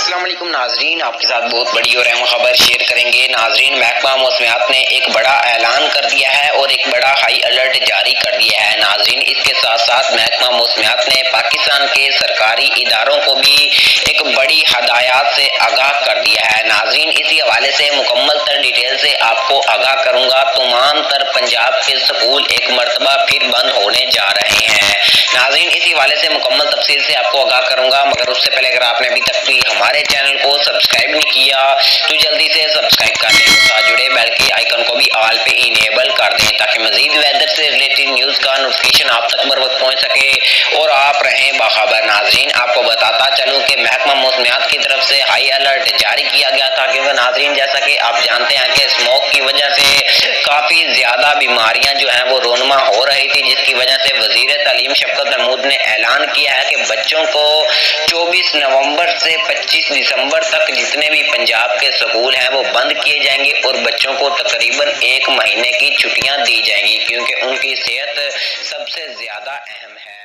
السلام علیکم ناظرین، آپ کے ساتھ بہت بڑی اور اہم خبر شیئر کریں گے۔ ناظرین، محکمہ موسمیات نے ایک بڑا اعلان کر دیا ہے اور ایک بڑا ہائی الرٹ جاری کر دیا ہے۔ ناظرین، اس کے ساتھ ساتھ محکمہ موسمیات نے پاکستان کے سرکاری اداروں کو بھی ایک بڑی ہدایات سے آگاہ کر دیا ہے۔ ناظرین، اسی حوالے سے مکمل تر ڈیٹیل سے آپ کو آگاہ کروں گا۔ تمام تر پنجاب کے سکول ایک مرتبہ پھر بند ہونے جا رہے ہیں۔ ناظرین، اسی حوالے سے مکمل تفصیل سے آپ کو آگاہ کروں گا، مگر اس سے پہلے اگر آپ نے ابھی تک بھی ہمارے چینل کو سبسکرائب نہیں کیا تو جلدی سے سبسکرائب کر لیں، ساتھ جڑے بیل کے آئیکن کو بھی آل پہ انیبل کر دیں تاکہ مزید ویدر سے ریلیٹڈ نیوز کا نوٹیفیکیشن آپ تک بر وقت پہنچ سکے اور آپ رہیں باخبر۔ ناظرین، آپ کو بتاتا چلوں کہ محکمہ موسمیات کی طرف سے ہائی الرٹ جاری کیا گیا تھا، کیونکہ ناظرین جیسا کہ آپ جانتے ہیں کہ اسموک کی وجہ سے کافی زیادہ بیماریاں جو ہیں وہ رونما ہو رہی تھی، جس کی وجہ سے وزیر تعلیم شفقت محمود نے اعلان کیا ہے کہ بچوں کو 24 نومبر سے 25 دسمبر تک جتنے بھی پنجاب کے سکول ہیں وہ بند کیے جائیں گے اور بچوں کو تقریباً 1 مہینے کی چھٹیاں دی جائیں گی، کیونکہ ان کی صحت سب سے زیادہ اہم ہے۔